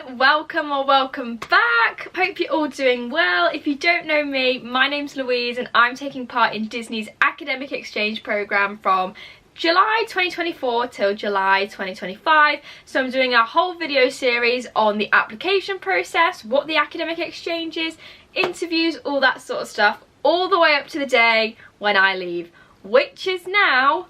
everyone, welcome or welcome back. Hope you're all doing well. If you don't know me, my name's Louise and I'm taking part in Disney's academic exchange programme from July 2024 till July 2025. So I'm doing a whole video series on the application process, what the academic exchange is, interviews, all that sort of stuff, all the way up to the day when I leave, which is now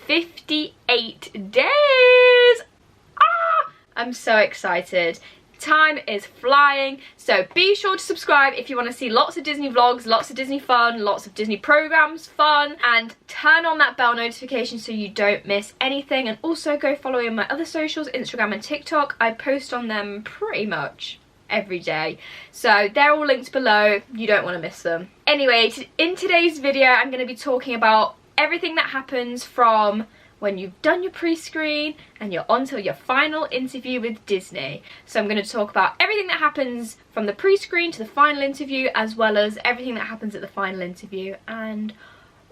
58 days. I'm so excited. Time is flying, so be sure to subscribe if you want to see lots of Disney vlogs, lots of Disney fun, lots of Disney programs fun, and turn on that bell notification so you don't miss anything. And also go follow me on my other socials, Instagram and TikTok. I post on them pretty much every day, so they're all linked below. You don't want to miss them. Anyway, in today's video I'm going to be talking about everything that happens from when you've done your pre-screen and you're on to your final interview with Disney. So I'm going to talk about everything that happens from the pre-screen to the final interview, as well as everything that happens at the final interview and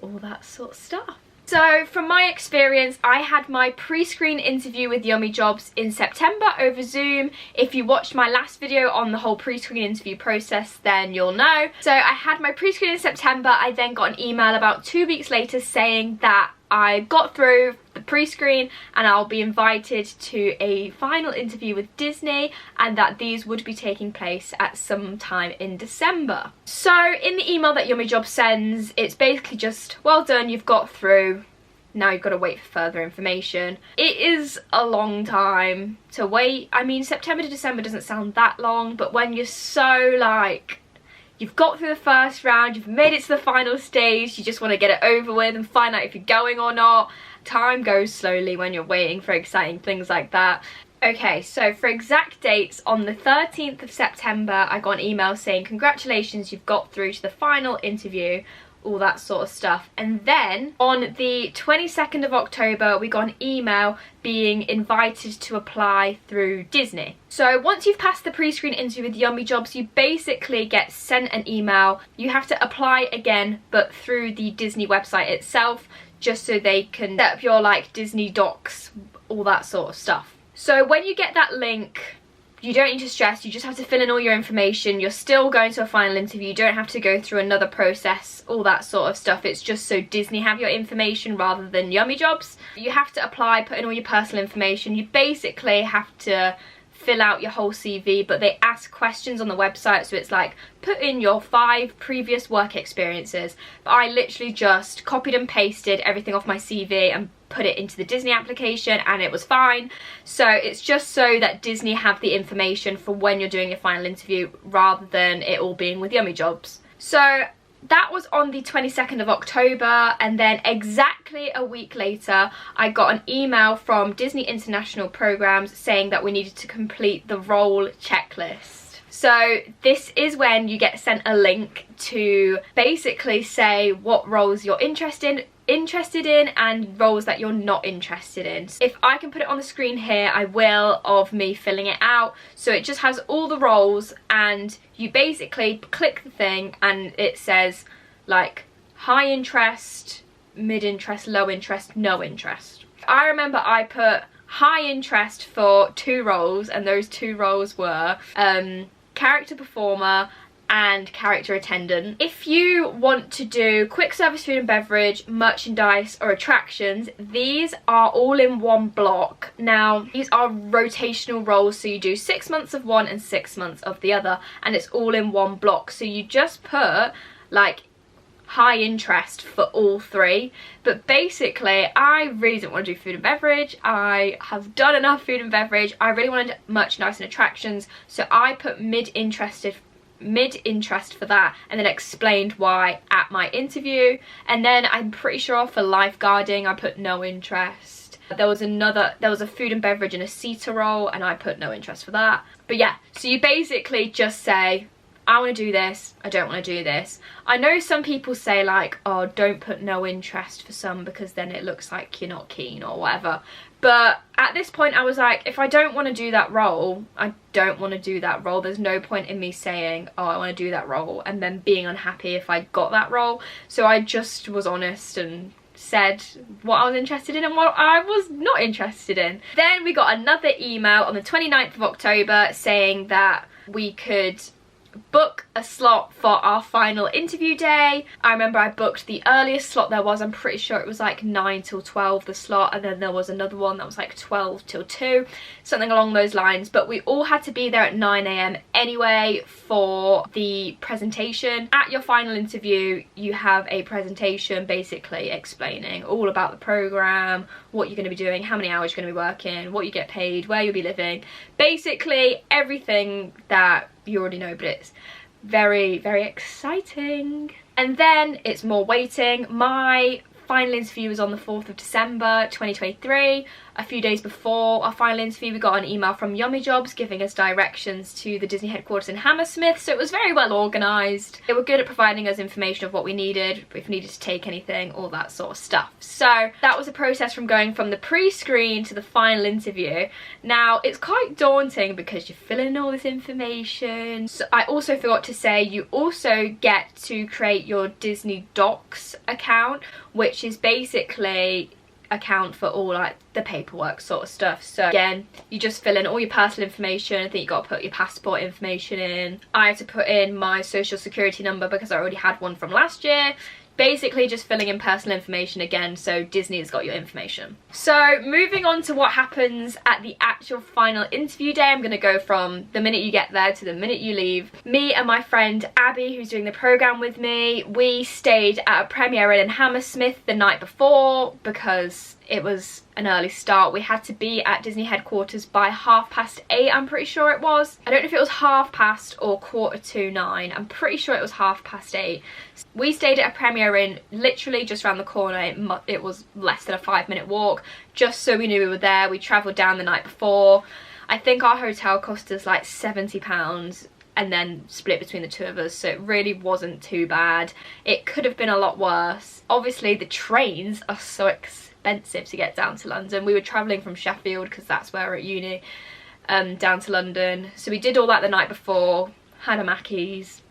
all that sort of stuff. So from my experience, I had my pre-screen interview with Yummy Jobs in September over Zoom. If you watched my last video on the whole pre-screen interview process, then you'll know. So I had my pre-screen in September. I then got an email about 2 weeks later saying that I got through the pre-screen and I'll be invited to a final interview with Disney, and that these would be taking place at some time in December. So in the email that Yummy Job sends, it's basically just, well done, you've got through, now you've got to wait for further information. It is a long time to wait. I mean, September to December doesn't sound that long, but when you're so like, you've got through the first round, you've made it to the final stage, you just want to get it over with and find out if you're going or not. Time goes slowly when you're waiting for exciting things like that. Okay, so for exact dates, on the 13th of September, I got an email saying, congratulations, you've got through to the final interview, all that sort of stuff. And then on the 22nd of October, we got an email being invited to apply through Disney. So once you've passed the pre-screen interview with Yummy Jobs, you basically get sent an email. You have to apply again, but through the Disney website itself, just so they can set up your like Disney docs, all that sort of stuff. So when you get that link, you don't need to stress, you just have to fill in all your information. You're still going to a final interview, you don't have to go through another process, all that sort of stuff. It's just so Disney have your information rather than Yummy Jobs. You have to apply, put in all your personal information. You basically have to fill out your whole CV, but they ask questions on the website, so it's like, put in your 5 previous work experiences. But I literally just copied and pasted everything off my CV and put it into the Disney application, and it was fine. So it's just so that Disney have the information for when you're doing your final interview, rather than it all being with Yummy Jobs. So that was on the 22nd of October, and then exactly a week later I got an email from Disney International Programs saying that we needed to complete the role checklist. So this is when you get sent a link to basically say what roles you're interested in and roles that you're not interested in. If I can put it on the screen here, I will, of me filling it out. So it just has all the roles, and you basically click the thing and it says like high interest, mid interest, low interest, no interest. I remember I put high interest for 2 roles, and those 2 roles were character performer and character attendant. If you want to do quick service food and beverage, merchandise or attractions, these are all in one block. Now these are rotational roles, so you do 6 months of one and 6 months of the other, and it's all in one block. So you just put like high interest for all 3, but basically I really didn't want to do food and beverage. I have done enough food and beverage. I really wanted merchandise and attractions, so I put mid interest for that, and then explained why at my interview. And then I'm pretty sure for lifeguarding I put no interest. There was a food and beverage and a seater role, and I put no interest for that. But yeah, so you basically just say, I want to do this, I don't want to do this. I know some people say like, oh, don't put no interest for some because then it looks like you're not keen or whatever. But at this point I was like, if I don't want to do that role, I don't want to do that role. There's no point in me saying, oh, I want to do that role, and then being unhappy if I got that role. So I just was honest and said what I was interested in and what I was not interested in. Then we got another email on the 29th of October saying that we could book a slot for our final interview day. I remember I booked the earliest slot there was. I'm pretty sure it was like 9 till 12 the slot, and then there was another one that was like 12 till 2, something along those lines. But we all had to be there at 9 AM anyway for the presentation. At your final interview you have a presentation basically explaining all about the program, what you're going to be doing, how many hours you're going to be working, what you get paid, where you'll be living, basically everything that you already know, but it's very, very exciting. And then it's more waiting. My final interview was on the 4th of December 2023. A few days before our final interview we got an email from Yummy Jobs giving us directions to the Disney headquarters in Hammersmith, so it was very well organised. They were good at providing us information of what we needed, if we needed to take anything, all that sort of stuff. So that was a process from going from the pre-screen to the final interview. Now it's quite daunting because you fill in all this information. So I also forgot to say you also get to create your Disney Docs account, which is basically account for all like the paperwork sort of stuff. So again, you just fill in all your personal information. I think you got to put your passport information in. I had to put in my social security number because I already had one from last year. Basically just filling in personal information again, so Disney has got your information. So moving on to what happens at the actual final interview day, I'm going to go from the minute you get there to the minute you leave. Me and my friend Abby, who's doing the programme with me, we stayed at a Premier Inn in Hammersmith the night before because it was an early start. We had to be at Disney headquarters by 8:30, I'm pretty sure it was. I don't know if it was 8:30 or 9:15. I'm pretty sure it was 8:30. We stayed at a Premier Inn literally just around the corner. It was less than a 5-minute walk, just so we knew we were there. We travelled down the night before. I think our hotel cost us like £70 and then split between the two of us, so it really wasn't too bad. It could have been a lot worse. Obviously the trains are so expensive to get down to London. We were travelling from Sheffield because that's where we're at uni, down to London. So we did all that the night before, had a Mackey's,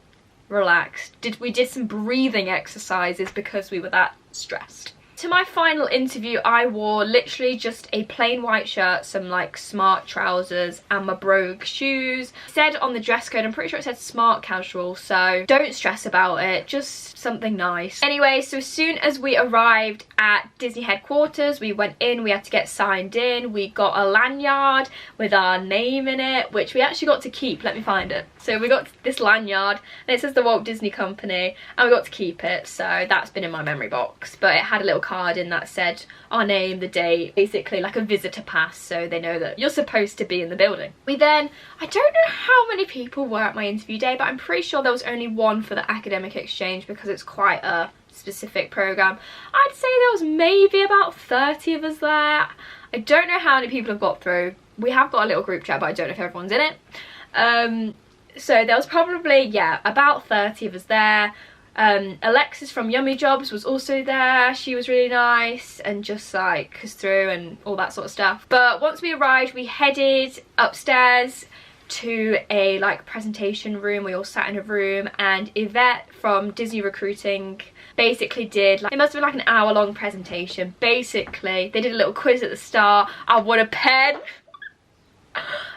relaxed. We did some breathing exercises because we were that stressed. To my final interview I wore literally just a plain white shirt, some like smart trousers and my brogue shoes. It said on the dress code, I'm pretty sure it said smart casual, so don't stress about it, just something nice. Anyway, so as soon as we arrived at Disney headquarters, we went in, we had to get signed in. We got a lanyard with our name in it, which we actually got to keep. Let me find it. So we got this lanyard and it says the Walt Disney Company, and we got to keep it, so that's been in my memory box. But it had a little card in that said our name, the date, basically like a visitor pass, so they know that you're supposed to be in the building. We then, I don't know how many people were at my interview day, but I'm pretty sure there was only one for the academic exchange because it's quite a specific program. I'd say there was maybe about 30 of us there. I don't know how many people have got through. We have got a little group chat, but I don't know if everyone's in it. So there was probably, yeah, about 30 of us there. Alexis from Yummy Jobs was also there. She was really nice and just like us through and all that sort of stuff. But once we arrived, we headed upstairs to a like presentation room. We all sat in a room, and Yvette from Disney Recruiting basically did like, it must have been like an hour-long presentation. Basically they did a little quiz at the start. I won a pen.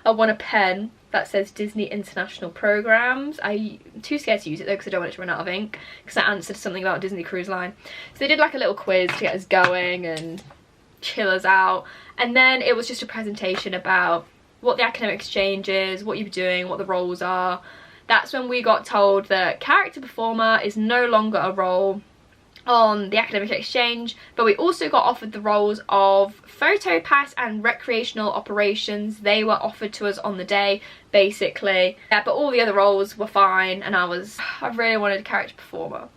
I won a pen that says Disney International Programs. I'm too scared to use it though because I don't want it to run out of ink, because I answered something about Disney Cruise Line. So they did like a little quiz to get us going and chill us out, and then it was just a presentation about what the academic exchange is, what you're doing, what the roles are. That's when we got told that character performer is no longer a role on the academic exchange, but we also got offered the roles of photo pass and recreational operations. They were offered to us on the day basically, yeah, but all the other roles were fine, and I really wanted a character performer.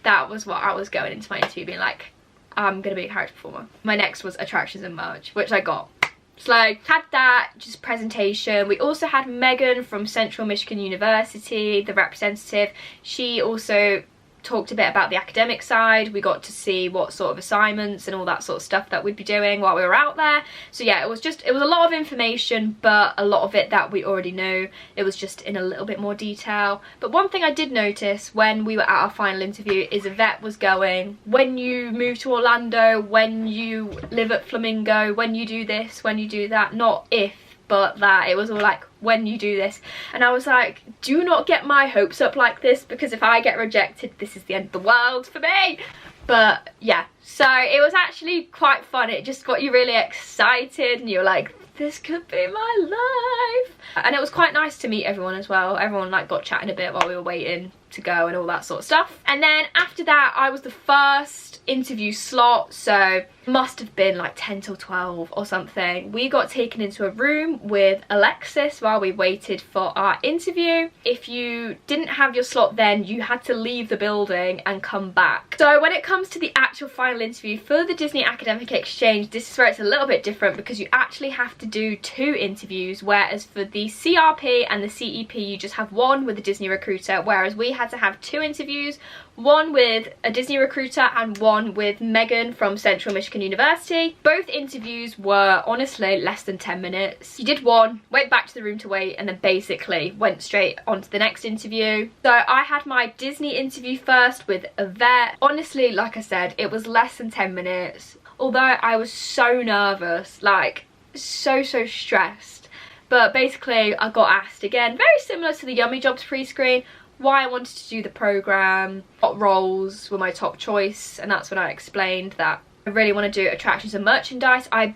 That was what I was going into my interview being like, I'm gonna be a character performer. My next was attractions and merch, which I got. So had that, just presentation. We also had Megan from Central Michigan University, the representative. She also talked a bit about the academic side. We got to see what sort of assignments and all that sort of stuff that we'd be doing while we were out there. So yeah, it was a lot of information, but a lot of it that we already knew. It was just in a little bit more detail. But one thing I did notice when we were at our final interview is Yvette was going, when you move to Orlando, when you live at Flamingo, when you do this, when you do that, not if, but that. It was all like, when you do this. And I was like, do not get my hopes up like this, because if I get rejected, this is the end of the world for me. But yeah, so it was actually quite fun. It just got you really excited and you're like, this could be my life. And it was quite nice to meet everyone as well. Everyone like got chatting a bit while we were waiting to go and all that sort of stuff. And then after that, I was the first interview slot, so must have been like 10 till 12 or something. We got taken into a room with Alexis while we waited for our interview. If you didn't have your slot then, you had to leave the building and come back. So when it comes to the actual final interview for the Disney Academic Exchange, this is where it's a little bit different, because you actually have to do 2 interviews, whereas for the CRP and the CEP you just have one with a Disney recruiter, whereas we had to have 2 interviews, one with a Disney recruiter and one with Megan from Central Michigan University. Both interviews were honestly less than 10 minutes. You did one, went back to the room to wait, and then basically went straight on to the next interview. So I had my Disney interview first with Yvette. Honestly, like I said, it was less than 10 minutes. Although I was so nervous, like so stressed. But basically I got asked again, very similar to the Yummy Jobs pre-screen, why I wanted to do the programme, what roles were my top choice, and that's when I explained that I really want to do attractions and merchandise. I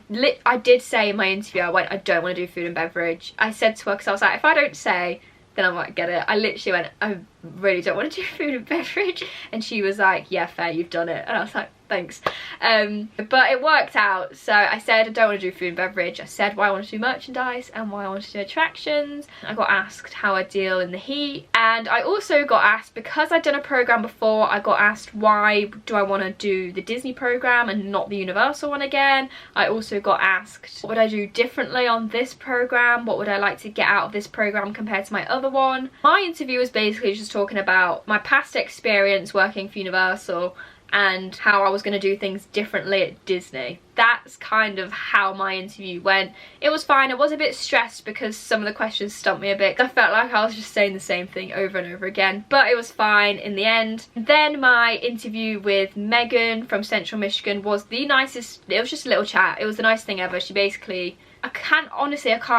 did say in my interview, I went, I don't want to do food and beverage. I said to her, because I was like, if I don't say, then I might get it. I literally went, I really don't want to do food and beverage. And she was like, yeah, fair, you've done it. And I was like, thanks. But it worked out. So I said I don't want to do food and beverage. I said why I want to do merchandise and why I want to do attractions. I got asked how I deal in the heat, and I also got asked, because I'd done a program before, I got asked why do I want to do the Disney program and not the Universal one again. I also got asked what would I do differently on this program, what would I like to get out of this program compared to my other one. My interview was basically just talking about my past experience working for Universal and how I was going to do things differently at Disney. That's kind of how my interview went. It was fine. I was a bit stressed because some of the questions stumped me a bit. I felt like I was just saying the same thing over and over again, but it was fine in the end. Then my interview with Megan from Central Michigan was the nicest. It was just a little chat. It was the nicest thing ever. She basically, I can't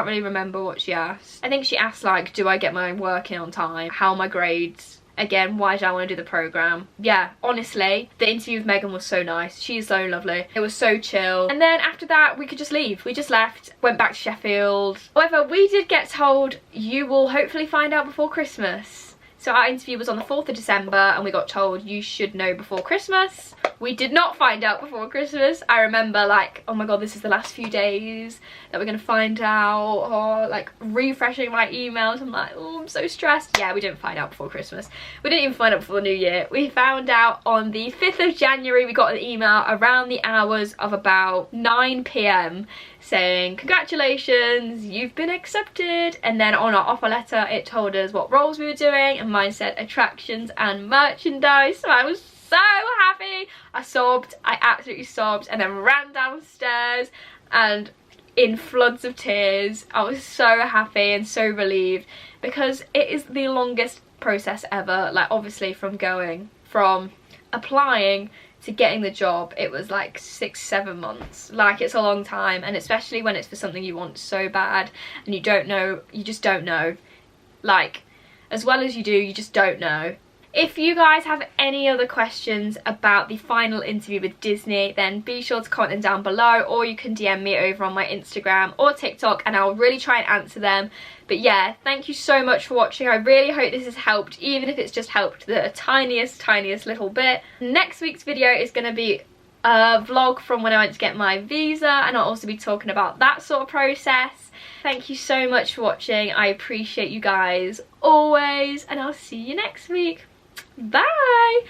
really remember what she asked. I think she asked like, do I get my work in on time? How are my grades? Again, why did I want to do the programme? Yeah, honestly, the interview with Megan was so nice. She's so lovely. It was so chill. And then after that, we could just leave. We just left, went back to Sheffield. However, we did get told, you will hopefully find out before Christmas. So our interview was on the 4th of December and we got told you should know before Christmas. We did not find out before Christmas. I remember like, oh my god, this is the last few days that we're gonna find out, or like refreshing my emails. I'm like, oh, I'm so stressed. Yeah, we didn't find out before Christmas. We didn't even find out before the New Year. We found out on the 5th of January. We got an email around the hours of about 9 p.m. saying, congratulations, you've been accepted. And then on our offer letter, it told us what roles we were doing, and mine said attractions and merchandise. So I was so happy. I sobbed, I absolutely sobbed, and then ran downstairs and in floods of tears. I was so happy and so relieved, because it is the longest process ever. Like obviously from applying to getting the job, it was like 6-7 months. Like it's a long time, and especially when it's for something you want so bad and you don't know, you just don't know. Like as well as you do, you just don't know. If you guys have any other questions about the final interview with Disney, then be sure to comment them down below, or you can DM me over on my Instagram or TikTok and I'll really try and answer them. But yeah, thank you so much for watching. I really hope this has helped, even if it's just helped the tiniest little bit. Next week's video is going to be a vlog from when I went to get my visa, and I'll also be talking about that sort of process. Thank you so much for watching. I appreciate you guys always, and I'll see you next week. Bye!